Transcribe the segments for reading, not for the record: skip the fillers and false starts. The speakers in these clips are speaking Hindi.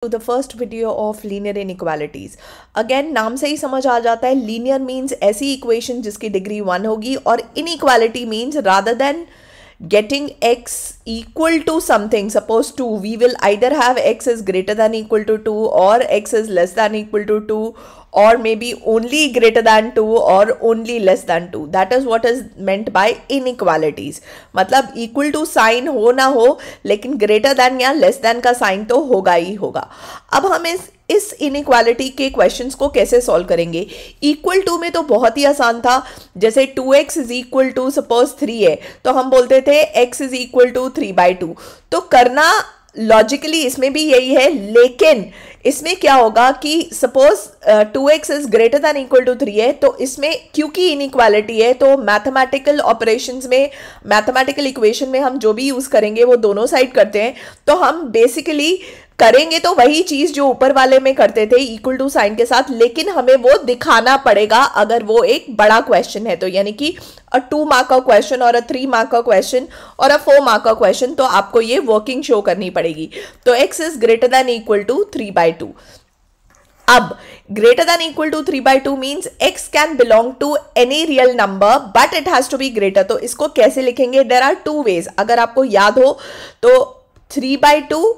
to the first video of linear inequalities. Again नाम से ही समझ आ जाता है linear means ऐसी equation जिसकी डिग्री 1 होगी और inequality means rather than getting x equal to something, suppose 2, we will either have x is greater than equal to 2 or x is less than equal to 2 or maybe only greater than 2 or only less than 2. That is what is meant by inequalities. मतलब equal to sign हो ना हो लेकिन greater than या less than का sign तो होगा ही होगा. अब हम इस इनइक्वालिटी के क्वेश्चंस को कैसे सॉल्व करेंगे. इक्वल टू में तो बहुत ही आसान था. जैसे 2x is equal to suppose 3 है तो हम बोलते थे x इज इक्वल टू 3/2. तो करना लॉजिकली इसमें भी यही है, लेकिन इसमें क्या होगा कि suppose 2x is greater than equal to 3 है तो इसमें क्योंकि इनइक्वालिटी है तो मैथमेटिकल ऑपरेशंस में, मैथमेटिकल इक्वेशन में हम जो भी यूज करेंगे वो दोनों साइड करते हैं. तो हम बेसिकली करेंगे तो वही चीज जो ऊपर वाले में करते थे इक्वल टू साइन के साथ, लेकिन हमें वो दिखाना पड़ेगा अगर वो एक बड़ा क्वेश्चन है तो, यानी कि 2 मार्क का क्वेश्चन और 3 मार्क का क्वेश्चन और 4 मार्क का क्वेश्चन, तो आपको ये वर्किंग शो करनी पड़ेगी. तो x is greater than equal to 3/2. अब greater than equal to 3/2 means x can belong to any real number but it has to be greater. तो इसको कैसे लिखेंगे? There are 2 ways. अगर आपको याद हो तो 3/2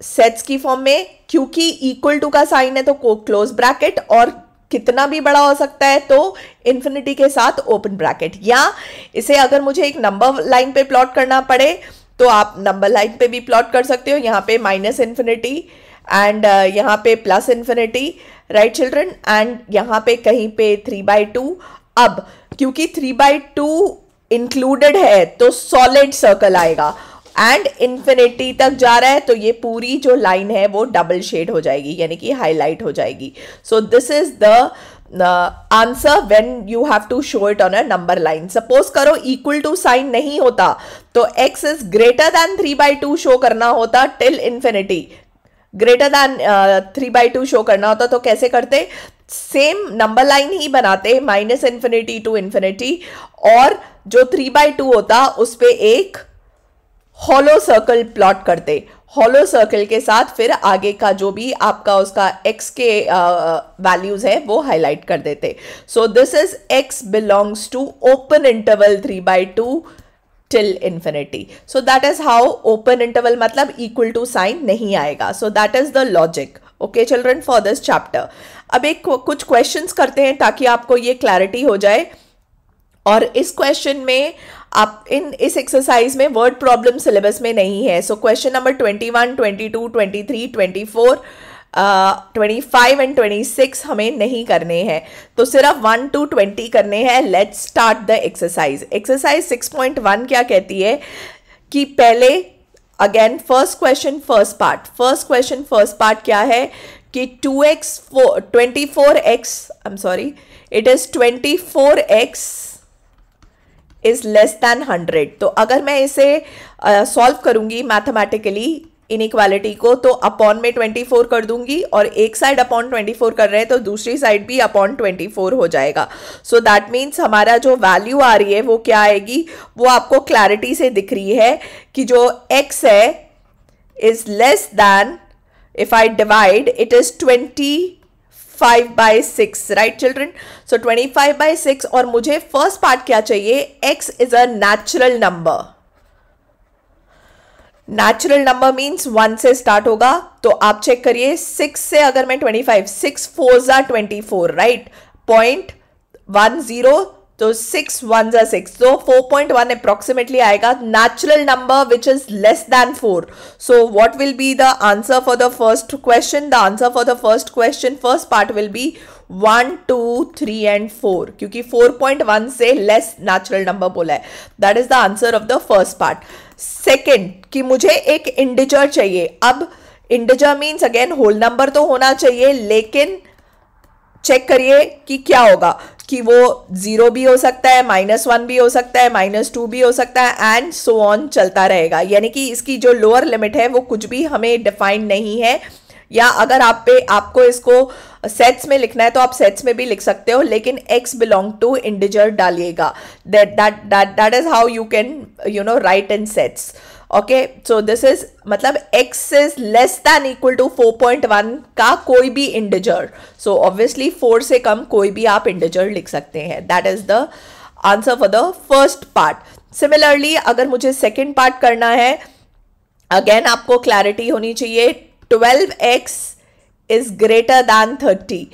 सेट्स की फॉर्म में, क्योंकि इक्वल टू का साइन है तो क्लोज ब्रैकेट, और कितना भी बड़ा हो सकता है तो इन्फिनिटी के साथ ओपन ब्रैकेट. या इसे अगर मुझे एक नंबर लाइन पे प्लॉट करना पड़े तो आप नंबर लाइन पे भी प्लॉट कर सकते हो. यहाँ पे माइनस इन्फिनिटी एंड यहाँ पे plus infinity, right children, and यहाँ पे कहीं पे 3/2. अब क्योंकि 3/2 इंक्लूडेड है तो सॉलिड सर्कल आएगा एंड इन्फिनिटी तक जा रहा है तो ये पूरी जो लाइन है वो डबल शेड हो जाएगी, यानी कि हाईलाइट हो जाएगी. So this is the answer when you have to show it on a number line. Suppose करो इक्वल टू साइन नहीं होता तो x is greater than 3/2 show करना होता till infinity, greater than 3/2 show करना होता. तो कैसे करते? सेम नंबर लाइन ही बनाते, माइनस इन्फिनिटी टू इन्फिनिटी, और जो 3/2 होता उस पे एक हॉलो सर्कल प्लॉट करते. हॉलो सर्कल के साथ फिर आगे का जो भी आपका उसका x के वैल्यूज है वो हाईलाइट कर देते. So this is x belongs to open interval 3/2 till infinity. So that is how open interval मतलब इक्वल टू साइन नहीं आएगा. So that is the logic. Okay children, for this chapter. अब एक कुछ क्वेश्चंस करते हैं ताकि आपको ये क्लैरिटी हो जाए. और इस क्वेश्चन में आप इस एक्सरसाइज में वर्ड प्रॉब्लम सिलेबस में नहीं है. सो क्वेश्चन नंबर 21, 22, 23, 24, 25 एंड 26 हमें नहीं करने हैं, तो सिर्फ 1 to 20 करने हैं. Let's start the exercise. Exercise 6.1 क्या कहती है कि पहले again first question first part क्या है कि 24x is less than 100. तो अगर मैं इसे सॉल्व करूंगी मैथमेटिकली इनइक्वालिटी को तो अपॉन में 24 कर दूंगी, और एक साइड अपॉन 24 कर रहे हैं तो दूसरी साइड भी अपॉन 24 हो जाएगा. सो दैट मीन्स हमारा जो वैल्यू आ रही है वो क्या आएगी, वो आपको क्लैरिटी से दिख रही है कि जो x है is less than, if I divide it is 25/6, right children. So 25/6, और मुझे फर्स्ट पार्ट क्या चाहिए, x is a natural number. Natural number means 1 से स्टार्ट होगा. तो आप चेक करिए 6 से अगर मैं 25, 6 4s are 24, राइट, 0.10, तो 6 1s are 6, तो 4.1 अप्रोक्सीमेटली आएगा. Natural number which is less than 4. So what will be the answer for the first question? The answer for the first question first part will be 1, 2, 3 and 4, क्योंकि 4.1 से लेस नेचुरल नंबर बोला है. That is the answer of the first part. Second कि मुझे एक इंडिजर चाहिए. अब integer means again whole number तो होना चाहिए, लेकिन चेक करिए कि क्या होगा कि वो 0 भी हो सकता है, -1 भी हो सकता है, -2 भी हो सकता है, एंड सो ऑन चलता रहेगा. यानी कि इसकी जो लोअर लिमिट है वो कुछ भी हमें डिफाइन नहीं है. या अगर आपको इसको सेट्स में लिखना है तो आप सेट्स में भी लिख सकते हो, लेकिन x बिलोंग टू इंडिजर डालिएगा. That is how you can write in sets. Okay, so this is मतलब x is less than equal to 4.1 का कोई भी इंडिजर. सो ऑब्वियसली 4 से कम कोई भी आप इंडिजर लिख सकते हैं. That is the answer for the first part. Similarly अगर मुझे सेकेंड पार्ट करना है, अगेन आपको क्लैरिटी होनी चाहिए. 12x is greater then 30.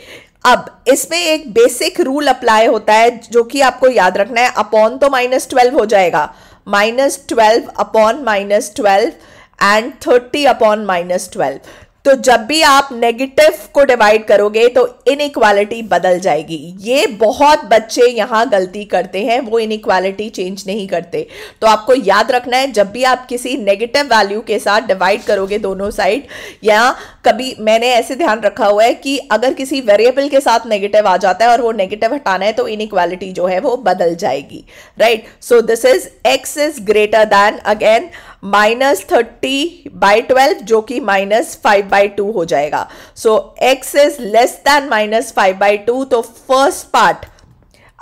अब इसमें एक बेसिक रूल अप्लाई होता है जो कि आपको याद रखना है. अपॉन तो -12 हो जाएगा, -12 अपॉन -12 एंड 30 अपॉन -12. तो जब भी आप नेगेटिव को डिवाइड करोगे तो इनइक्वालिटी बदल जाएगी. ये बहुत बच्चे यहां गलती करते हैं, वो इनइक्वालिटी चेंज नहीं करते. तो आपको याद रखना है जब भी आप किसी नेगेटिव वैल्यू के साथ डिवाइड करोगे दोनों साइड, या कभी मैंने ऐसे ध्यान रखा हुआ है कि अगर किसी वेरिएबल के साथ नेगेटिव आ जाता है और वो नेगेटिव हटाना है तो इनइक्वालिटी जो है वो बदल जाएगी. Right, so this is x is greater then again -30/12 जो कि -5/2 हो जाएगा. So x is less then -5/2. तो first part,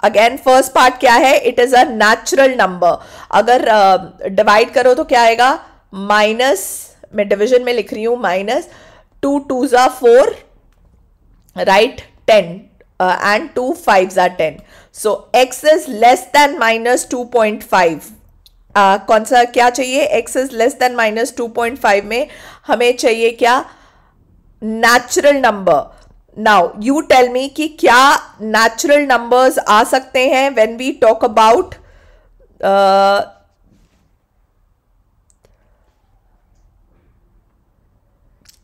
again first part क्या है? It is a natural number. अगर डिवाइड करो तो क्या आएगा? माइनस, मैं डिविजन में लिख रही हूं, -2 2s are 4, right, 10 and 2 5s are 10. So x is less than -2.5. कौन सा क्या चाहिए? x इज लेस देन -2.5 में हमें चाहिए क्या? Natural number. Now you tell me कि क्या नेचुरल नंबर्स आ सकते हैं व्हेन वी टॉक अबाउट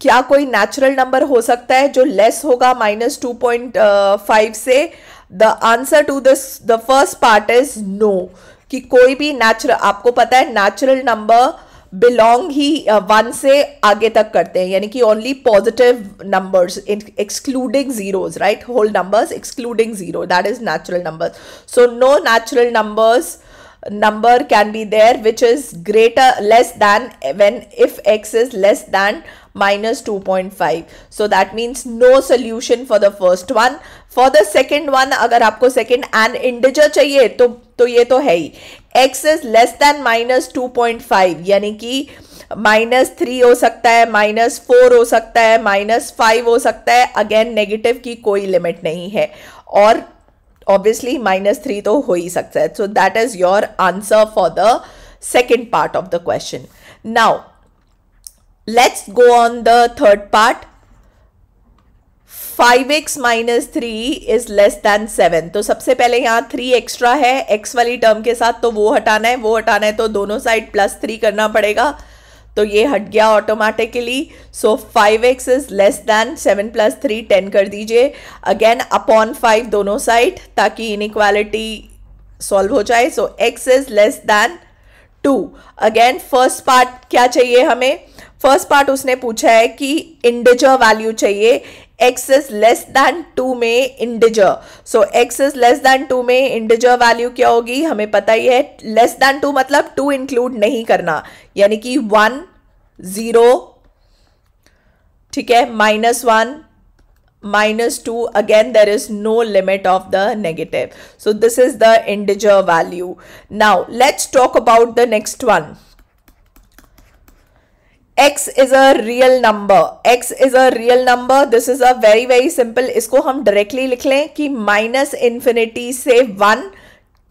क्या कोई नेचुरल नंबर हो सकता है जो लेस होगा -2.5 से? The answer to this, the first part is no. कि कोई भी नेचुरल, आपको पता है नेचुरल नंबर बिलोंग ही 1 से आगे तक करते हैं, यानी कि only positive numbers excluding zeros, right, whole numbers excluding zero, that is natural numbers. So no natural numbers number can be there which is greater less than when if x is less than -2.5. so that means no solution for the first one. for the second one, अगर आपको second an integer चाहिए तो ये तो है ही. x is less than -2.5 यानी कि -3 हो सकता है, -4 हो सकता है, -5 हो सकता है. अगेन नेगेटिव की कोई लिमिट नहीं है और obviously -3 तो हो ही सकता है. so that is your answer for the second part of the question. now let's go on the third part. 5x - 3 is less than 7. तो सबसे पहले यहाँ 3 एक्स्ट्रा है x वाली टर्म के साथ, तो वो हटाना है तो दोनों साइड +3 करना पड़ेगा. तो ये हट गया automatically. So 5x is less then 7 + 3 10 कर दीजिए. अगेन अपॉन 5 दोनों साइड ताकि इनइक्वालिटी सॉल्व हो जाए. सो x is less then 2. Again first part क्या चाहिए हमें? फर्स्ट पार्ट उसने पूछा है कि इंडिजर वैल्यू चाहिए. x इज लेस दैन 2 में इंडिजर. सो x इज लेस दैन 2 में इंडिजर वैल्यू क्या होगी? हमें पता ही है. लेस दैन 2 मतलब 2 इंक्लूड नहीं करना, यानी कि 1 0, ठीक है, -1 -2. Again there is no limit of the negative. So this is the integer value. Now let's talk about the next one. x is a real number. x is a real number. This is a very simple. इसको हम डायरेक्टली लिख लें कि -∞ से 1.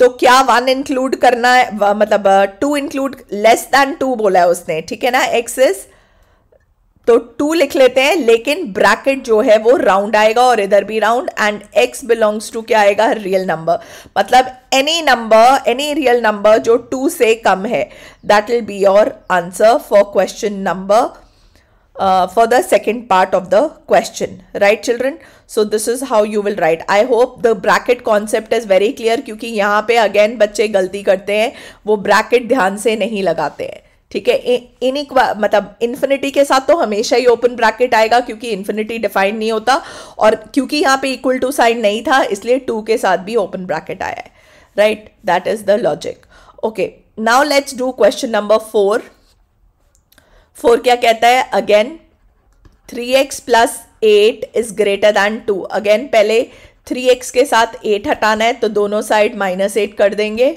तो क्या 1 इंक्लूड करना है? मतलब 2 इंक्लूड, लेस दैन 2 बोला है उसने, ठीक है ना. x इज, तो 2 लिख लेते हैं, लेकिन ब्रैकेट जो है वो राउंड आएगा और इधर भी round. And x belongs to क्या आएगा? Real number. मतलब any number, any real number जो 2 से कम है. That will be your answer for question number, for the second part of the question, right children? so this is how you will write. I hope the bracket concept is very clear, क्योंकि यहाँ पे again बच्चे गलती करते हैं, वो ब्रैकेट ध्यान से नहीं लगाते हैं, ठीक है. मतलब इन्फिनिटी के साथ तो हमेशा ही ओपन ब्रैकेट आएगा क्योंकि इन्फिनिटी डिफाइन नहीं होता, और क्योंकि यहाँ पे इक्वल टू साइन नहीं था इसलिए 2 के साथ भी ओपन ब्रैकेट आया है, right. That is the logic. Okay, now let's do question number 4. 4 क्या कहता है? Again 3x + 8 is greater then 2. Again पहले 3x के साथ 8 हटाना है तो दोनों साइड -8 कर देंगे.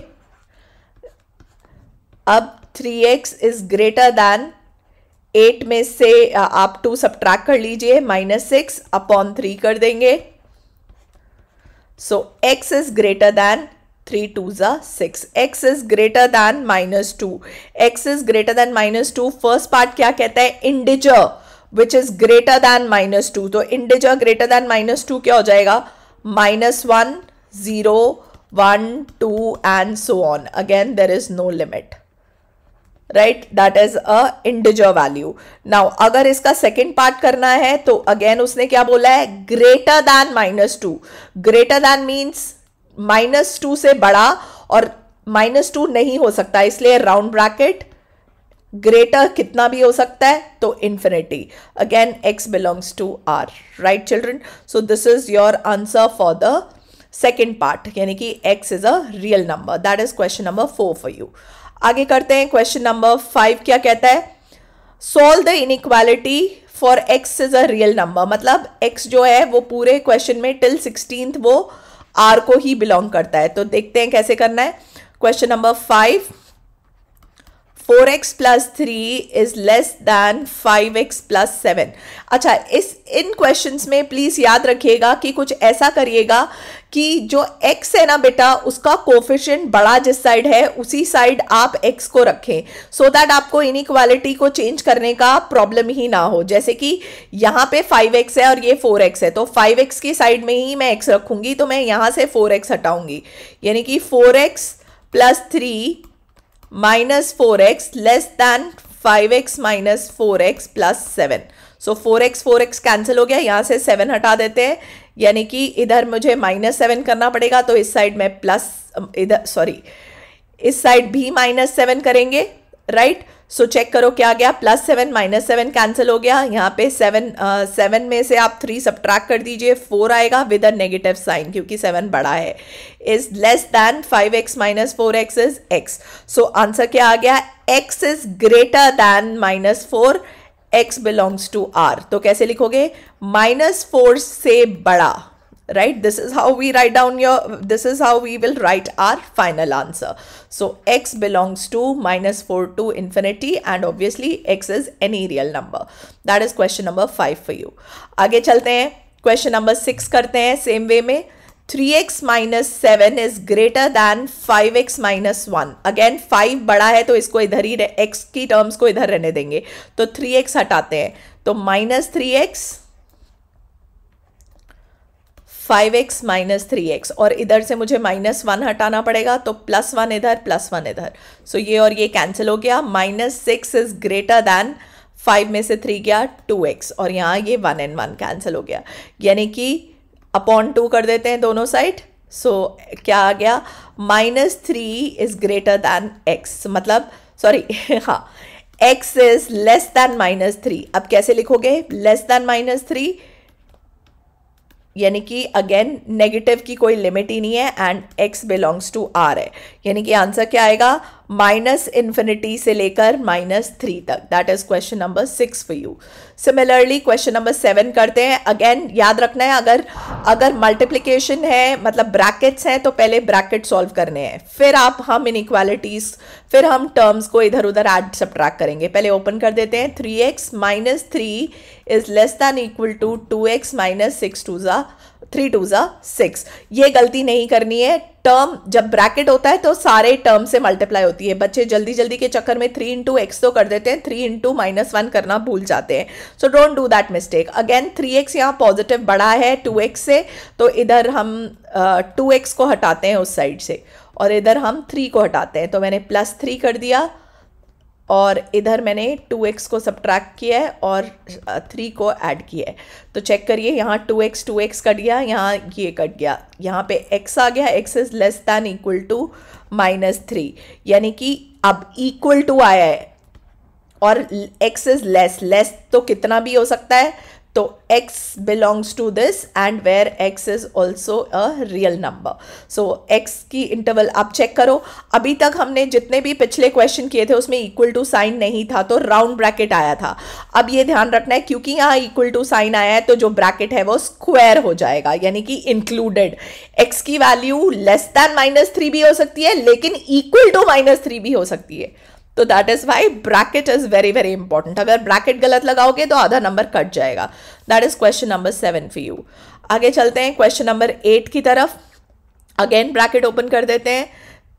अब 3x इज ग्रेटर दैन 8 में से आप 2 सब्ट्रैक्ट कर लीजिए, -6 अपॉन 3 कर देंगे. सो x is greater then 3 2s are 6. x is greater than -2. x is greater than -2. First part क्या कहता है? इंडिजर विच इज ग्रेटर दैन -2. तो इंडिजर ग्रेटर दैन -2 क्या हो जाएगा? -1 0 1 2 and so on. Again there is no limit, right? That is a integer value. Now अगर इसका सेकेंड पार्ट करना है तो अगेन उसने क्या बोला है? Greater than -2. Greater than means -2 से बड़ा, और -2 नहीं हो सकता, इसलिए राउंड ब्रैकेट. ग्रेटर कितना भी हो सकता है, तो infinity. Again x belongs to r, right children? So this is your answer for the second part, यानी कि x is a real number. That is question number 4 for you. आगे करते हैं क्वेश्चन नंबर 5. क्या कहता है? Solve the inequality for x is a real number. मतलब x जो है वो पूरे क्वेश्चन में टिल 16th वो R को ही बिलोंग करता है. तो देखते हैं कैसे करना है. Question number 5, 4x plus 3 is less than 5x plus 7. अच्छा, इन क्वेश्चंस में प्लीज याद रखिएगा कि कुछ ऐसा करिएगा कि जो x है ना बेटा, उसका कोफिशिएंट बड़ा जिस साइड है उसी साइड आप x को रखें, सो दैट आपको इनइक्वालिटी को चेंज करने का प्रॉब्लम ही ना हो. जैसे कि यहाँ पे 5x है और ये 4x है, तो 5x की साइड में ही मैं x रखूंगी, तो मैं यहाँ से 4x हटाऊंगी, यानी कि 4x plus 3 minus 4x less than 5x minus 4x plus 7. सो 4x कैंसिल हो गया, यहां से 7 हटा देते हैं, यानी कि इधर मुझे -7 करना पड़ेगा, तो इस साइड में प्लस, इधर सॉरी इस साइड भी -7 करेंगे, राइट? सो चेक करो क्या आ गया, +7 -7 कैंसिल हो गया. यहाँ पे 7 में से आप 3 सब्ट्रैक्ट कर दीजिए, 4 आएगा विद अ नेगेटिव साइन क्योंकि 7 बड़ा है. Is less than 5x minus 4x is x. So answer क्या आ गया? x is greater than -4, x belongs to r. तो कैसे लिखोगे? -4 से बड़ा, right? This is how we write down this is how we will write our final answer. So x belongs to -4 to infinity, and obviously x is any real number. That is question number 5 for you. आगे चलते हैं, question number 6 करते हैं same way में. 3x minus 7 is greater than 5x minus 1. Again 5 बड़ा है तो इसको इधर ही, x की टर्म्स को इधर रहने देंगे, तो 3x हटाते हैं, तो -3x 5x minus 3x, और इधर से मुझे -1 हटाना पड़ेगा, तो +1 इधर +1 इधर. सो ये और ये कैंसिल हो गया. -6 इज ग्रेटर दैन 5 में से 3 गया 2x, और यहाँ ये 1 and 1 कैंसिल हो गया, यानी कि अपॉन 2 कर देते हैं दोनों साइड. सो क्या आ गया? -3 इज ग्रेटर दैन x, मतलब सॉरी हाँ, x इज लेस दैन -3. अब कैसे लिखोगे? लेस दैन -3, यानी कि अगेन नेगेटिव की कोई लिमिट ही नहीं है, and x belongs to r है, यानी कि आंसर क्या आएगा? -∞ से लेकर -3 तक. That is question number 6 for you. Similarly question number 7 करते हैं. अगेन याद रखना है, अगर मल्टीप्लिकेशन है, मतलब ब्रैकेट्स हैं, तो पहले ब्रैकेट सॉल्व करने हैं, फिर हम इनइक्वालिटीज, फिर हम टर्म्स को इधर उधर ऐड सब्ट्रैक्ट करेंगे. पहले ओपन कर देते हैं. 3x minus 3 is less than equal to 2x minus 3 2s are 6. ये गलती नहीं करनी है. टर्म जब ब्रैकेट होता है तो सारे टर्म से मल्टीप्लाई होती है. बच्चे जल्दी जल्दी के चक्कर में 3 into x तो कर देते हैं, 3 into -1 करना भूल जाते हैं. So don't do that mistake. Again 3x यहाँ पॉजिटिव बड़ा है 2x से, तो इधर हम 2x को हटाते हैं उस साइड से, और इधर हम 3 को हटाते हैं, तो मैंने +3 कर दिया, और इधर मैंने 2x को सब्ट्रैक्ट किया है और 3 को ऐड किया है. तो चेक करिए, यहाँ 2x कट गया, यहाँ ये कट गया, यहाँ पे x आ गया. x is less than equal to -3, यानी कि अब इक्वल टू आया है, और x इज लेस तो कितना भी हो सकता है, तो x belongs to this, and where x is also a real number. So x की इंटरवल आप चेक करो. अभी तक हमने जितने भी पिछले क्वेश्चन किए थे उसमें इक्वल टू साइन नहीं था, तो राउंड ब्रैकेट आया था. अब ये ध्यान रखना है, क्योंकि यहाँ इक्वल टू साइन आया है, तो जो ब्रैकेट है वो स्क्वायर हो जाएगा, यानी कि इंक्लूडेड. x की वैल्यू लेस दैन -3 भी हो सकती है, लेकिन इक्वल टू -3 भी हो सकती है. तो that is why bracket is very very important. अगर ब्रैकेट गलत लगाओगे तो आधा नंबर कट जाएगा. That is question number 7 for you. आगे चलते हैं क्वेश्चन नंबर 8 की तरफ. अगेन ब्रैकेट ओपन कर देते हैं.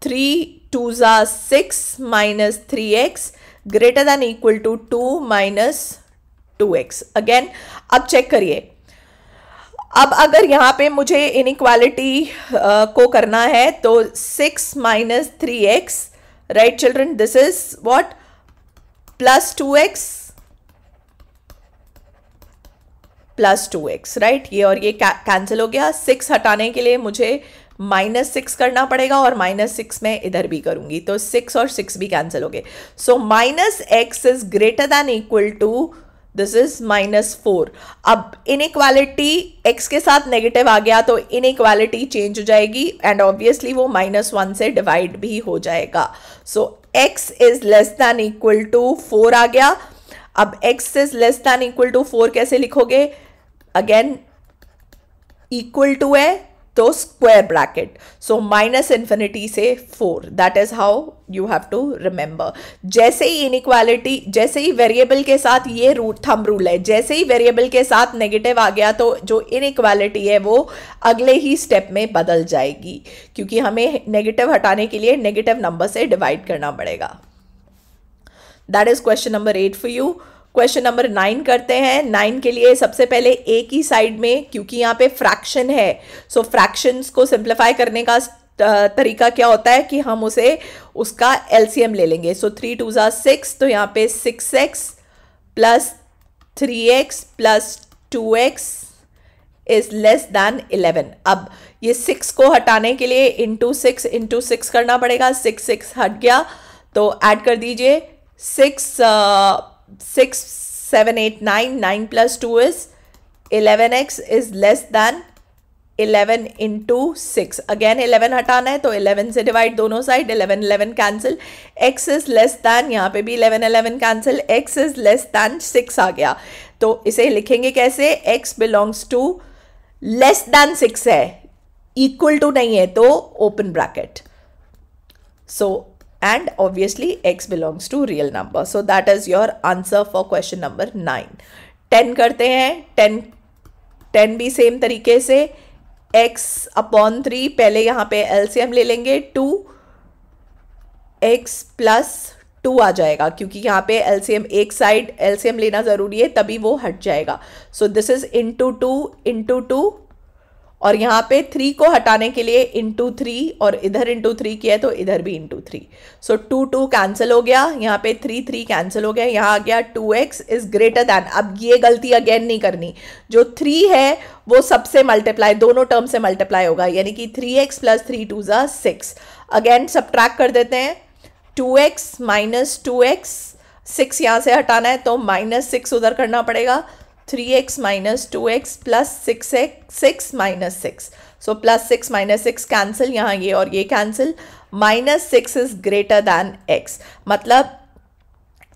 3 2s are 6 minus 3x greater than equal to 2 minus 2x. Again अब चेक करिए. अब अगर यहाँ पे मुझे इनइक्वालिटी को करना है तो 6 minus 3x, right children, this is what, plus 2x plus 2x, right. ये और ये कैंसिल हो गया. 6 हटाने के लिए मुझे -6 करना पड़ेगा और -6 मैं इधर भी करूंगी तो 6 और 6 भी कैंसिल हो गए. So -x is greater than equal to this is -4. अब इनइक्वालिटी x के साथ नेगेटिव आ गया तो इनइक्वालिटी चेंज हो जाएगी एंड ऑब्वियसली वो -1 से डिवाइड भी हो जाएगा. So x is less than equal to 4 आ गया. अब x is less than equal to 4 कैसे लिखोगे? अगेन इक्वल टू है तो square bracket, so minus infinity से 4. That is how you have to remember. जैसे ही इनइक्वालिटी, जैसे ही वेरिएबल के साथ, ये थंब रूल है, जैसे ही वेरिएबल के साथ नेगेटिव आ गया तो जो इनइक्वालिटी है वो अगले ही स्टेप में बदल जाएगी, क्योंकि हमें नेगेटिव हटाने के लिए नेगेटिव नंबर से डिवाइड करना पड़ेगा. That is question number 8 for you. Question number 9 करते हैं. 9 के लिए सबसे पहले एक ही साइड में, क्योंकि यहाँ पे फ्रैक्शन है, सो फ्रैक्शंस को सिंप्लीफाई करने का तरीका क्या होता है कि हम उसका एलसीएम ले लेंगे. सो 3 2s are 6, तो यहाँ पे 6x plus 3x plus 2x is less then 11. अब ये 6 को हटाने के लिए इंटू 6 करना पड़ेगा. 6 हट गया तो ऐड कर दीजिए. 6 7 8 9 plus 2 is 11x is less than 11 into 6. Again 11 हटाना है तो 11 से डिवाइड दोनों side. 11 cancel. x is less than, यहाँ पे भी 11 cancel. x is less than 6 आ गया. तो इसे लिखेंगे कैसे? x belongs to less than 6 है, इक्वल टू नहीं है तो open bracket. So and obviously x belongs to real number. So that is your answer for question number 9. 10 करते हैं. 10 भी सेम तरीके से x अपॉन 3, पहले यहाँ पे LCM ले लेंगे. 2x प्लस 2 आ जाएगा, क्योंकि यहाँ पे LCM एक साइड LCM लेना ज़रूरी है तभी वो हट जाएगा. सो दिस इज इंटू 2 और यहाँ पे 3 को हटाने के लिए इंटू 3 और इधर इंटू 3 किया है तो इधर भी इंटू 3. सो 2 कैंसिल हो गया. यहाँ पे 3 कैंसिल हो गया. यहाँ आ गया 2x इज ग्रेटर दैन. अब ये गलती अगेन नहीं करनी. जो 3 है वो सबसे मल्टीप्लाई, दोनों टर्म से मल्टीप्लाई होगा, यानी कि 3x plus 3 2s are 6. Again subtract कर देते हैं. 2x माइनस 2x, 6 यहाँ से हटाना है तो -6 उधर करना पड़ेगा. 3x minus 2x plus 6 minus 6. So plus 6 minus 6 cancel. यहाँ ये और ये cancel. -6 is greater than x. मतलब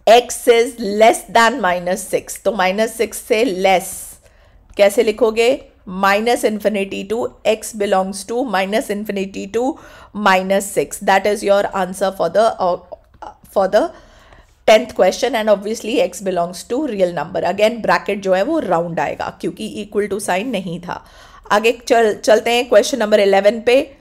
x is less than -6. तो -6 से less कैसे लिखोगे? -infinity to x belongs to -infinity to -6. That is your answer for the 10th question. And obviously x belongs to real number. Again bracket जो है वो राउंड आएगा क्योंकि इक्वल टू साइन नहीं था. आगे चलते हैं क्वेश्चन नंबर 11 पे.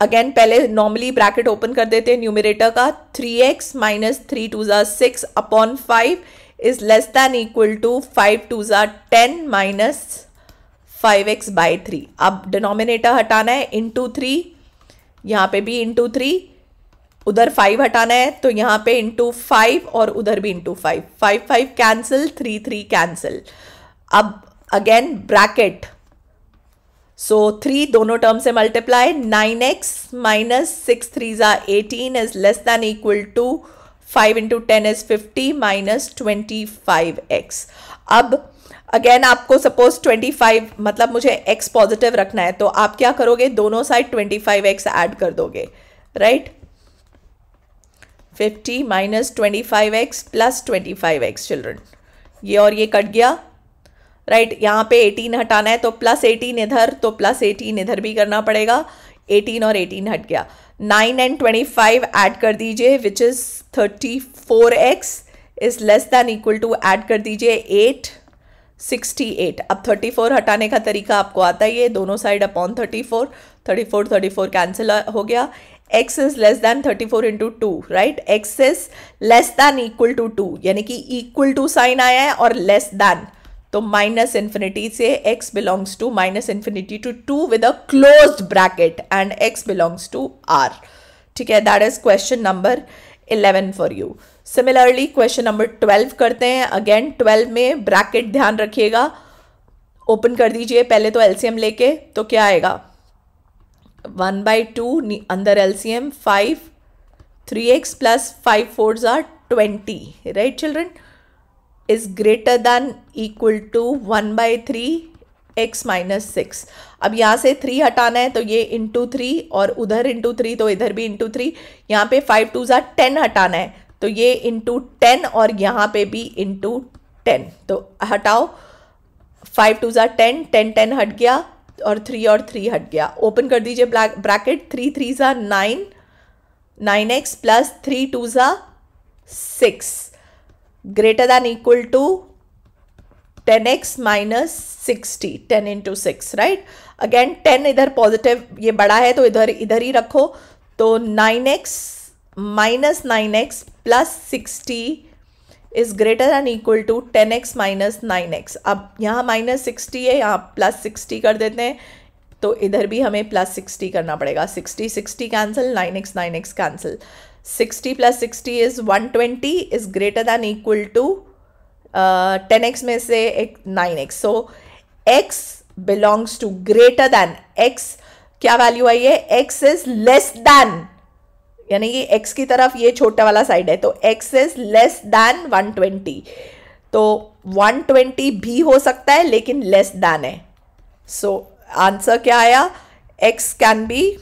अगेन पहले नॉर्मली ब्रैकेट ओपन कर देते हैं न्यूमरेटर का. 3x minus 3 2s are 6 upon 5 is less than equal to 5 2s are 10 minus 5x by 3. अब डिनोमिनेटर हटाना है इंटू 3, यहाँ पे भी इंटू 3, उधर 5 हटाना है तो यहाँ पे इंटू 5 और उधर भी इंटू 5. 5 cancel, 3 cancel. अब अगेन ब्रैकेट. सो 3 दोनों टर्म से multiply. 9x minus 6 3s are 18 is less than equal to 5 into 10 is 50 minus 25x. अब अगेन आपको सपोज 25, मतलब मुझे x पॉजिटिव रखना है तो आप क्या करोगे? दोनों साइड 25x ऐड कर दोगे, right. 50 minus 25x plus 25x children. ये और ये कट गया, राइट. यहाँ पे 18 हटाना है तो प्लस 18 इधर, तो प्लस 18 इधर भी करना पड़ेगा. 18 और 18 हट गया, 9 एंड 25 ऐड कर दीजिए which is 34x is less than equal to, add कर दीजिए 8, 68। अब 34 हटाने का तरीका आपको आता ही है, दोनों साइड अपॉन 34, 34 कैंसिल हो गया। x is less than 34 into 2, right, x is less than equal to 2, यानी कि इक्वल टू साइन आया है और लेस दैन, तो माइनस इन्फिनिटी से x belongs to minus infinity to 2 with a closed bracket and x belongs to r। ठीक है, that is question number 11 for you. Similarly question number 12 करते हैं। अगेन 12 में ब्रैकेट ध्यान रखिएगा, ओपन कर दीजिए पहले तो एलसीएम लेके, तो क्या आएगा 1/2 अंदर LCM 5, 3x plus 5 4s are 20, right children, is greater than equal to 1/3 x minus 6। अब यहाँ से 3 हटाना है तो ये इंटू 3 और उधर इंटू 3 तो इधर भी इंटू 3, यहाँ पे 5 2s are 10 हटाना है तो ये इंटू 10 और यहाँ पे भी इंटू 10, तो हटाओ 5 2s are 10, 10 10 हट गया और 3 हट गया। ओपन कर दीजिए bracket, 3 3s are 9, 9x plus 3 2s are 6 greater than equal to 10x minus 60, 10 into 6, right. Again 10 इधर पॉजिटिव, ये बड़ा है तो इधर ही रखो, तो 9x minus 9x plus 60 is greater than equal to 10x minus 9x। अब यहाँ माइनस 60 है, यहाँ प्लस 60 कर देते हैं, तो इधर भी हमें प्लस 60 करना पड़ेगा। 60 60 cancel, 9x cancel, 60 plus 60 is 120 is greater than equal to 10x में से एक 9x, so x belongs to greater than, x क्या वैल्यू आई है, x इज लेस दैन, यानी कि x की तरफ ये छोटा वाला साइड है, तो x इज लेस दैन 120, तो 120 भी हो सकता है लेकिन लेस दैन है। सो आंसर क्या आया, x can be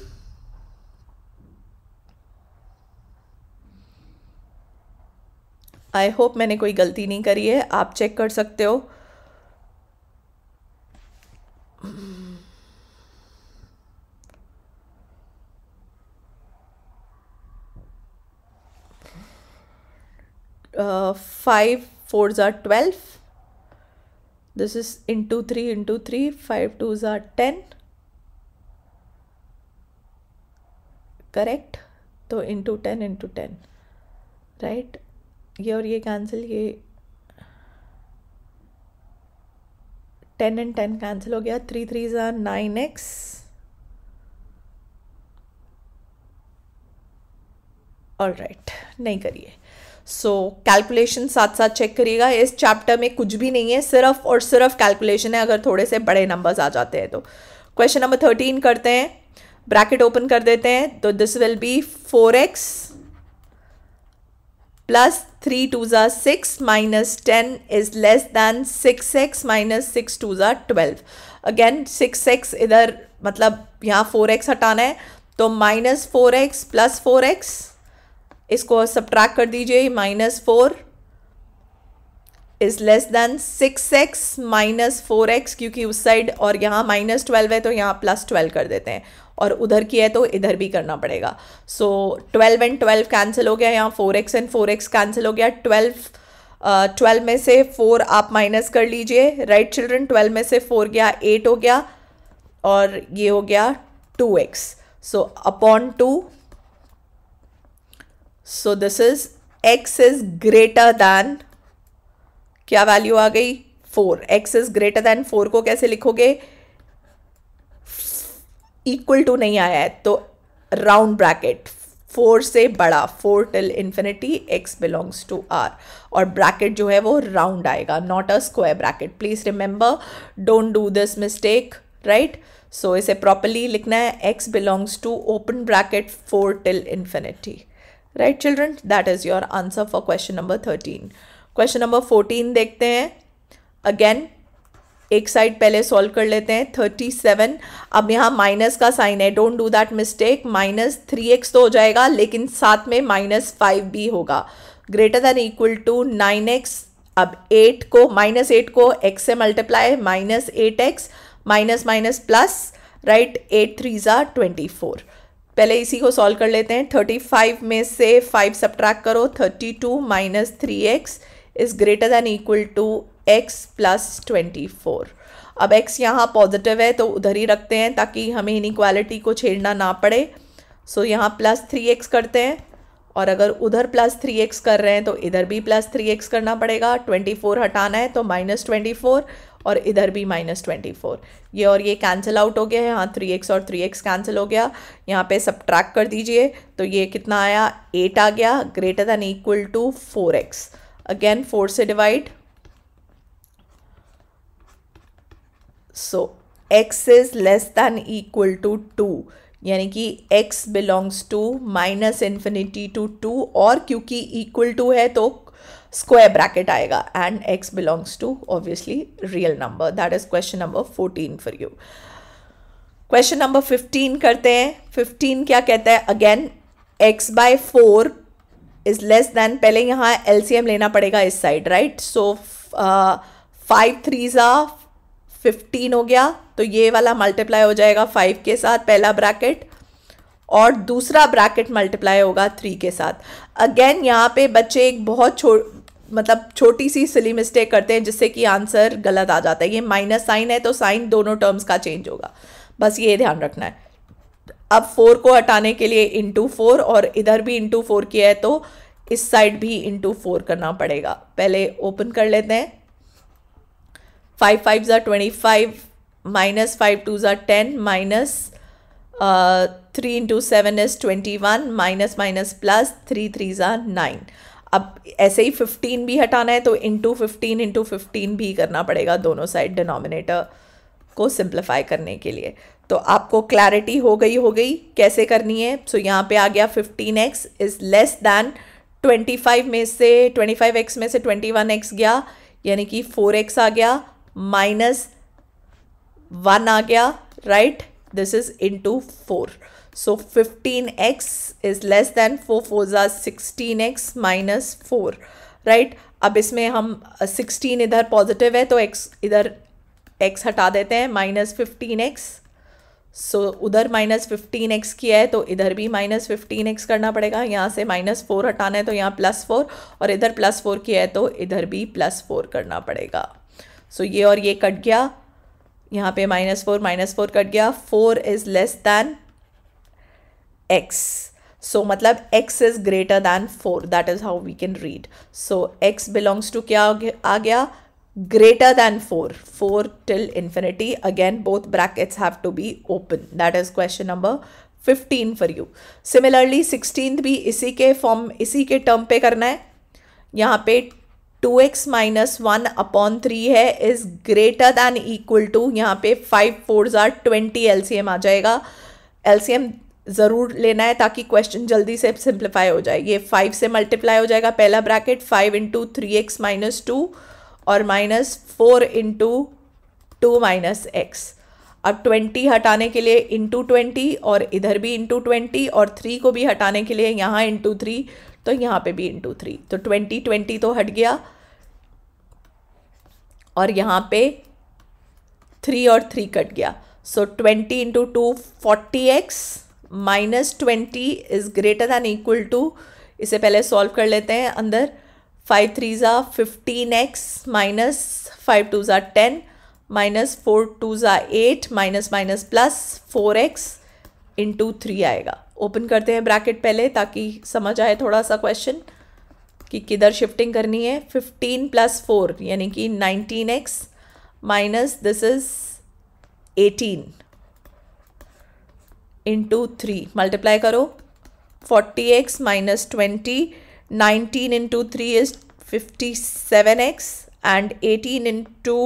I hope मैंने कोई गलती नहीं करी है, आप चेक कर सकते हो। Five 4s are 12, this is into 3, 5 2s are 10, correct, तो इंटू 10, राइट, ये और ये कैंसिल, ये 10 and 10 कैंसिल हो गया, 3 3s are 9x, all right, नहीं करिए। सो कैलकुलेशन साथ साथ चेक करिएगा, इस चैप्टर में कुछ भी नहीं है, सिर्फ और सिर्फ कैलकुलेशन है, अगर थोड़े से बड़े नंबर्स आ जाते हैं तो। क्वेश्चन नंबर 13 करते हैं, ब्रैकेट ओपन कर देते हैं, तो this will be 4x plus 3 2s are 6 minus 10 is less then 6x minus 6 2s are 12। Again 6x इधर, मतलब यहाँ 4x हटाना है, तो माइनस 4x प्लस 4x, इसको सब्ट्रैक्ट कर दीजिए, minus 4 is less then 6x minus 4x, क्योंकि उस साइड और यहाँ माइनस 12 है तो यहाँ प्लस 12 कर देते हैं, और उधर की है तो इधर भी करना पड़ेगा। सो 12 एंड 12 कैंसिल हो गया, यहाँ 4x एंड 4x कैंसिल हो गया, 12 में से 4 आप माइनस कर लीजिए, राइट चिल्ड्रन, 12 में से 4 गया 8 हो गया, और ये हो गया 2x, so upon 2, so this is x is greater then, क्या वैल्यू आ गई 4, x इज ग्रेटर दैन 4 को कैसे लिखोगे, इक्वल टू नहीं आया है तो राउंड ब्रैकेट, 4 से बड़ा, 4 till infinity, x belongs to r, और ब्रैकेट जो है वो राउंड आएगा, not a square bracket, please remember, don't do this mistake, right. So इसे प्रॉपरली लिखना है, x belongs to open bracket 4 till infinity, right children, that is your answer for question number 13। Question number 14 देखते हैं। अगेन एक साइड पहले सॉल्व कर लेते हैं, 37, अब यहाँ माइनस का साइन है, don't do that mistake, minus 3x तो हो जाएगा लेकिन साथ में माइनस 5 भी होगा, greater than equal to 9x, अब 8 को, माइनस 8 को x से multiply, minus 8x, minus minus plus, right. 8 3 ज़ा 24। पहले इसी को सॉल्व कर लेते हैं। 35 में से 5 सब्ट्रैक्ट करो। 32 minus 3x is greater than equal to x plus 24। अब x यहाँ पॉजिटिव है तो उधर ही रखते हैं ताकि हमें इनइक्वालिटी को छेड़ना ना पड़े। सो यहाँ प्लस 3x करते हैं, और अगर उधर प्लस 3x कर रहे हैं तो इधर भी प्लस 3x करना पड़ेगा। 24 हटाना है तो माइनस 24, और इधर भी माइनस 24। ये और ये कैंसिल आउट हो गया है। यहाँ 3x और 3x कैंसिल हो गया। यहाँ पे सब्ट्रैक्ट कर दीजिए तो ये कितना आया, 8 आ गया, greater than equal to 4x। Again 4 से divide, so x is less than equal to 2, यानी कि x belongs to minus infinity to 2, और क्योंकि इक्वल टू है तो स्क्वायर ब्रैकेट आएगा, and x belongs to obviously real number. That is question number 14 for you. Question number 15 करते हैं। 15 क्या कहता है, again x by 4 is less than, पहले यहाँ एलसीएम लेना पड़ेगा इस साइड, राइट। सो 5 3 ज़ा 15 हो गया, तो ये वाला मल्टीप्लाई हो जाएगा 5 के साथ, पहला ब्रैकेट, और दूसरा ब्रैकेट मल्टीप्लाई होगा 3 के साथ। अगेन यहाँ पे बच्चे एक बहुत छोटी सी सिली मिस्टेक करते हैं जिससे कि आंसर गलत आ जाता है। ये माइनस साइन है तो साइन दोनों टर्म्स का चेंज होगा, बस ये ध्यान रखना है। अब 4 को हटाने के लिए इंटू 4, और इधर भी इंटू 4 किया है तो इस साइड भी इंटू 4 करना पड़ेगा। पहले ओपन कर लेते हैं। 5 5 ज़ा 25, माइनस 5 2 ज़ा 10, minus 3 into 7 is 21, minus minus plus 3 3 ज़ा 9। अब ऐसे ही 15 भी हटाना है तो इंटू 15 भी करना पड़ेगा दोनों साइड, डिनोमिनेटर को सिंप्लीफाई करने के लिए। तो आपको क्लैरिटी हो गई कैसे करनी है। सो यहाँ पे आ गया 15x is less then 25x में से 21x गया, यानी कि 4x आ गया, माइनस 1 आ गया, right. This is into 4। So 15x is less than 4 4 ज़ा 16x माइनस 4, राइट। अब इसमें हम 16 इधर पॉजिटिव है तो x इधर x हटा देते हैं, माइनस 15x। सो उधर माइनस 15x किया है तो इधर भी माइनस 15x करना पड़ेगा। यहाँ से माइनस 4 हटाना है तो यहाँ प्लस 4, और इधर प्लस 4 किया है तो इधर भी प्लस 4 करना पड़ेगा। सो ये और ये कट गया, यहाँ पे माइनस 4 कट गया। 4 is less than x, so मतलब x is greater than 4, that is how we can read. So x belongs to क्या आ गया, greater than 4 till infinity. Again both brackets have to be open. That is question number 15 for you. Similarly 16th भी इसी के फॉर्म, इसी के टर्म पे करना है। यहाँ पे 2x माइनस 1 अपॉन 3 है is greater than equal to, यहाँ पे 5 4 ज़ा 20 एलसीएम आ जाएगा। एलसीएम ज़रूर लेना है ताकि क्वेश्चन जल्दी से सिंप्लीफाई हो जाए। ये 5 से मल्टीप्लाई हो जाएगा पहला ब्रैकेट, 5 इंटू 3x माइनस 2, और माइनस 4 इंटू 2 माइनस एक्स। अब 20 हटाने के लिए इंटू 20, और इधर भी इंटू 20, और 3 को भी हटाने के लिए यहाँ इंटू 3, तो यहाँ पे भी इंटू 3। तो 20 तो हट गया, और यहाँ पे 3 और 3 कट गया। So 20 into 2 40x minus 20 is greater than equal to, इसे पहले सॉल्व कर लेते हैं। अंदर 5 3 ज़ा 15x माइनस 5 2 ज़ा 10, माइनस 4 2 ज़ा 8, minus minus plus 4x into 3 आएगा। ओपन करते हैं ब्रैकेट पहले ताकि समझ आए थोड़ा सा क्वेश्चन कि किधर शिफ्टिंग करनी है। 15 प्लस 4 यानी कि 19x minus this is 18 into 3, multiply करो। 40x minus 20, 19 into 3 is 57x, and 18 into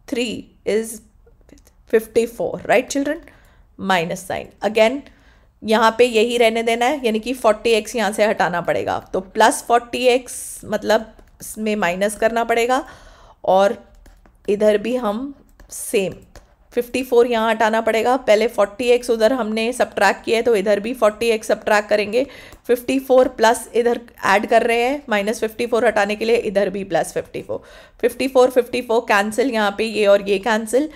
3 is 54, right children? Minus sign again यहाँ पे यही रहने देना है, यानी कि 40x यहाँ से हटाना पड़ेगा, तो प्लस 40x मतलब इसमें माइनस करना पड़ेगा, और इधर भी हम सेम 54 यहाँ हटाना पड़ेगा। पहले 40x उधर हमने सब्ट्रैक्ट किया है तो इधर भी 40x सब्ट्रैक्ट करेंगे। 54 प्लस इधर ऐड कर रहे हैं, माइनस 54 हटाने के लिए इधर भी प्लस 54 54 54 कैंसिल, यहाँ पे ये और ये cancel.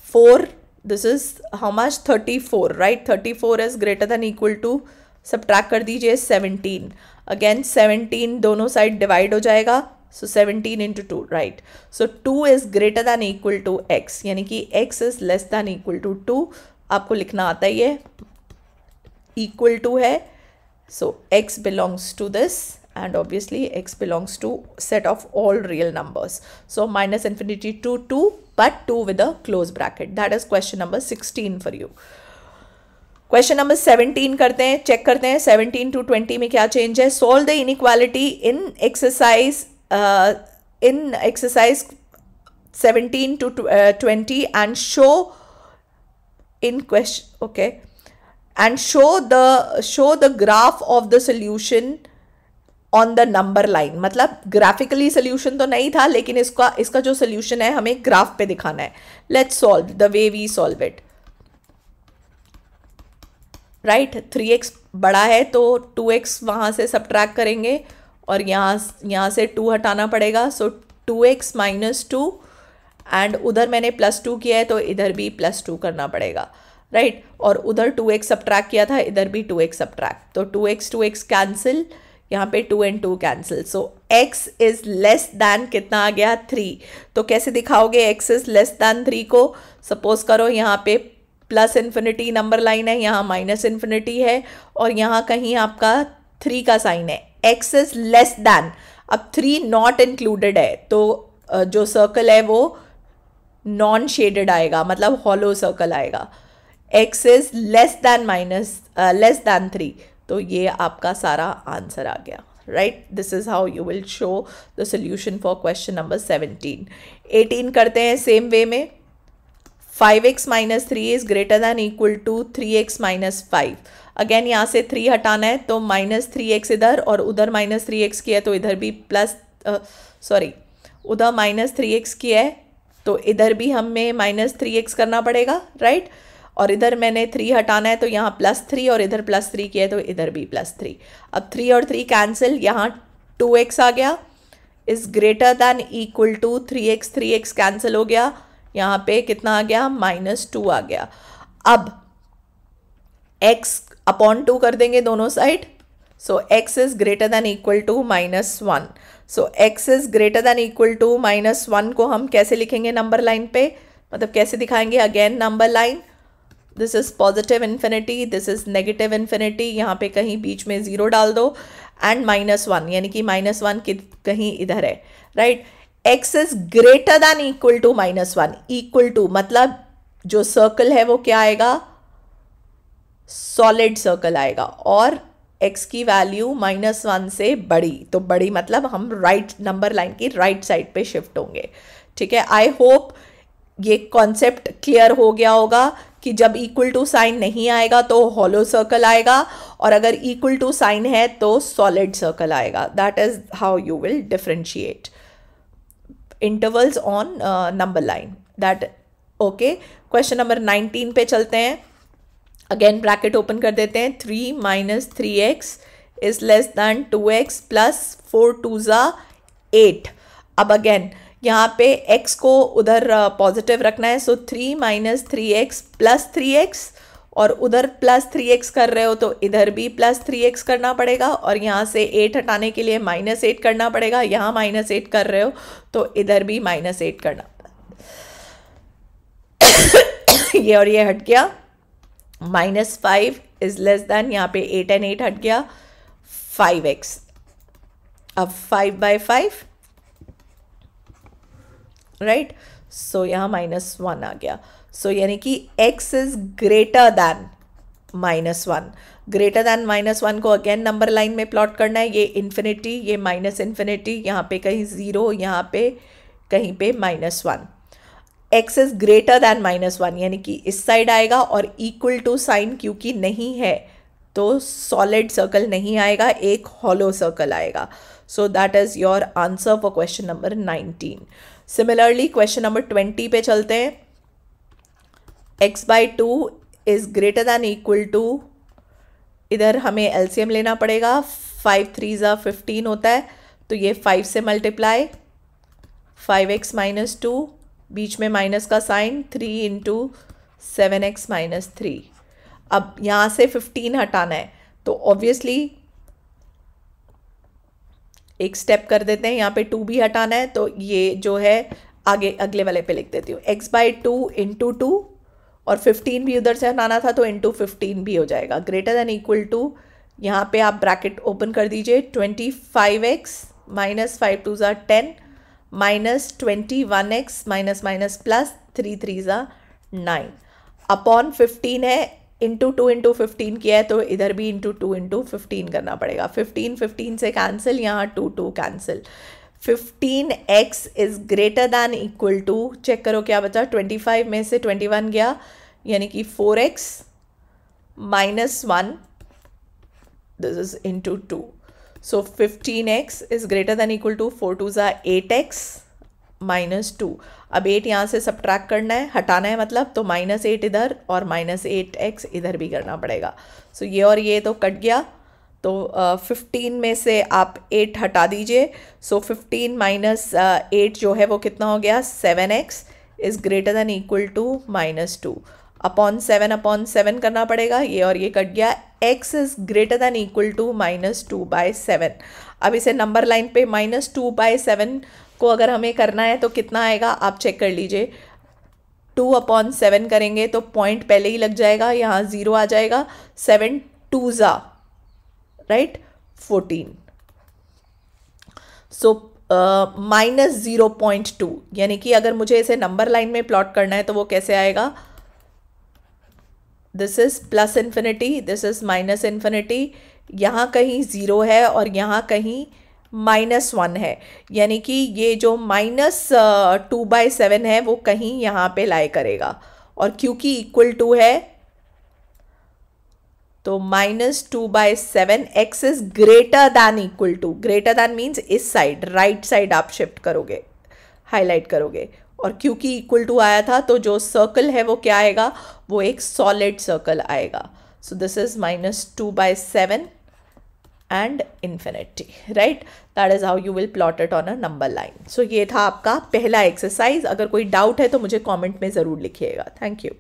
4 this is how much 34, right. 34 is greater than equal to, subtract कर दीजिए 17. अगेन 17 दोनों साइड डिवाइड हो जाएगा, so 17 into 2, right. So 2 is greater than equal to x, यानी कि x is less than equal to 2. आपको लिखना आता ही है, इक्वल टू है, so x belongs to this and obviously x belongs to set of all real numbers. So minus infinity to 2, but 2 with a close bracket. That is question number 16 for you. Question number 17 करते हैं, चेक करते हैं 17 to 20 में क्या चेंज है. Solve the inequality in exercise 17 to 20 and show in question, okay, and show the graph of the solution on the number line. मतलब ग्राफिकली सोल्यूशन तो नहीं था, लेकिन इसका जो सोल्यूशन है हमें ग्राफ पे दिखाना है. Let's solve the way we solve it, right. 3x बड़ा है तो 2x वहाँ से सब्ट्रैक्ट करेंगे और यहाँ से 2 हटाना पड़ेगा. सो 2x माइनस 2 एंड उधर मैंने +2 किया है तो इधर भी +2 करना पड़ेगा, राइट. और उधर 2x सब्ट्रैक्ट किया था, इधर भी 2x सब्ट्रैक्ट, तो 2x कैंसिल, यहाँ पे 2 and 2 cancel. So x is less then कितना आ गया 3. तो कैसे दिखाओगे x इज लेस दैन 3 को. सपोज करो यहाँ पे प्लस इन्फिनिटी नंबर लाइन है, यहाँ माइनस इन्फिनिटी है और यहाँ कहीं आपका 3 का साइन है. x इज लेस दैन, अब 3 नॉट इंक्लूडेड है तो जो सर्कल है वो नॉन शेडेड आएगा, मतलब हॉलो सर्कल आएगा. x इज लेस दैन 3, तो ये आपका सारा आंसर आ गया, right. This is how you will show the solution for question number 17. 18 करते हैं सेम वे में. 5x minus 3 is greater than equal to 3x minus 5. Again यहाँ से 3 हटाना है तो माइनस 3x इधर और उधर माइनस 3x किया है तो इधर भी उधर माइनस 3x किया है तो इधर भी हमें माइनस 3x करना पड़ेगा, राइट. और इधर मैंने 3 हटाना है तो यहाँ +3 और इधर +3 किया है तो इधर भी +3. अब 3 और 3 कैंसिल, यहाँ 2x आ गया, is greater than equal to 3x. 3x cancel हो गया, यहाँ पे कितना आ गया -2 आ गया. अब x अपॉन 2 कर देंगे दोनों side. So x is greater than equal to -1. So x is greater than equal to -1 को हम कैसे लिखेंगे नंबर लाइन पे, मतलब कैसे दिखाएंगे. Again number line, this is positive infinity, this is negative infinity, यहाँ पे कहीं बीच में 0 डाल दो एंड -1, यानी कि -1 कहीं इधर है, right. x is greater than equal to -1, equal to मतलब जो सर्कल है वो क्या आएगा, सॉलिड सर्कल आएगा और x की वैल्यू -1 से बड़ी, तो बड़ी मतलब हम राइट नंबर लाइन की राइट साइड पे शिफ्ट होंगे, ठीक है. आई होप ये कॉन्सेप्ट क्लियर हो गया होगा कि जब इक्वल टू साइन नहीं आएगा तो हॉलो सर्कल आएगा और अगर इक्वल टू साइन है तो सॉलिड सर्कल आएगा. That is how you will differentiate intervals on number line. That okay. Question number 19 पे चलते हैं. अगेन ब्रैकेट ओपन कर देते हैं. 3 minus 3x is less then 2x plus 4 2 8. अब अगेन यहाँ पे x को उधर पॉजिटिव रखना है, सो 3 माइनस 3x प्लस 3x और उधर +3x कर रहे हो तो इधर भी +3x करना पड़ेगा और यहाँ से 8 हटाने के लिए -8 करना पड़ेगा. यहाँ -8 कर रहे हो तो इधर भी -8 करना ये और ये हट गया. -5 इज लेस दैन, यहाँ पे 8 and 8 हट गया, 5x. अब 5/5, राइट. सो यहाँ -1 आ गया. सो यानी कि x is greater then -1. Greater than -1 को अगेन नंबर लाइन में प्लॉट करना है. ये इन्फिनिटी, ये माइनस इन्फिनिटी, यहाँ पे कहीं 0, यहाँ पे कहीं पे -1. x इज ग्रेटर दैन -1 यानी कि इस साइड आएगा और इक्वल टू साइन क्योंकि नहीं है तो सॉलिड सर्कल नहीं आएगा, एक हॉलो सर्कल आएगा. So that is your answer for question number 19. Similarly question number 20 पे चलते हैं. x/2 is greater than equal to, इधर हमें एलसीएम लेना पड़ेगा. 5 3 15 होता है तो ये 5 से मल्टीप्लाई, 5x - 2, बीच में माइनस का साइन, 3 × 7x माइनस 3। अब यहाँ से 15 हटाना है तो ऑब्वियसली एक स्टेप कर देते हैं, यहाँ पे 2 भी हटाना है तो ये जो है आगे अगले वाले पे लिख देती हूँ, x/2 इंटू 2 और 15 भी उधर से हटाना था तो इंटू 15 भी हो जाएगा, ग्रेटर देन इक्वल टू, यहाँ पे आप ब्रैकेट ओपन कर दीजिए, 25x माइनस 5 2 ज़ा 10 minus 21x minus minus plus 3 3 ज़ा 9 अपॉन 15 है, इंटू 2 इंटू 15 किया है तो इधर भी इंटू 2 इंटू 15 करना पड़ेगा, 15 15 से कैंसिल, यहाँ 2 2 cancel, 15x is greater than equal to, check करो क्या बचा, 25 में से 21 गया यानी कि 4x minus 1, this is into 2, so 15x is greater than equal to 4 2 ज़ा 8x माइनस 2। अब 8 यहाँ से सब्ट्रैक्ट करना है, हटाना है मतलब, तो माइनस 8 इधर और माइनस 8x इधर भी करना पड़ेगा। सो ये और ये तो कट गया, तो 15 में से आप 8 हटा दीजिए, सो 15 माइनस 8 जो है वो कितना हो गया, 7x is greater than equal to minus 2 upon 7 करना पड़ेगा, ये और ये कट गया, x is greater than equal to minus 2/7। अब इसे नंबर लाइन पे माइनस 2/7 को अगर हमें करना है तो कितना आएगा आप चेक कर लीजिए, 2/7 करेंगे तो पॉइंट पहले ही लग जाएगा, यहाँ 0 आ जाएगा, 7 2 ज़ा राइट 14, सो माइनस 0.2, यानी कि अगर मुझे इसे नंबर लाइन में प्लॉट करना है तो वो कैसे आएगा, this is plus infinity, this is minus infinity, यहाँ कहीं 0 है और यहाँ कहीं -1 है, यानी कि ये जो माइनस 2/7 है वो कहीं यहाँ पे लाई करेगा, और क्योंकि इक्वल टू है तो -2/7, x is greater than equal to, greater than means इस साइड राइट साइड आप शिफ्ट करोगे, हाईलाइट करोगे, और क्योंकि इक्वल टू आया था तो जो सर्कल है वो क्या आएगा, वो एक सॉलिड सर्कल आएगा, सो this is -2/7 and infinity, right? That is how you will plot it on a number line. So ये था आपका पहला एक्सरसाइज, अगर कोई डाउट है तो मुझे कमेंट में ज़रूर लिखिएगा। Thank you.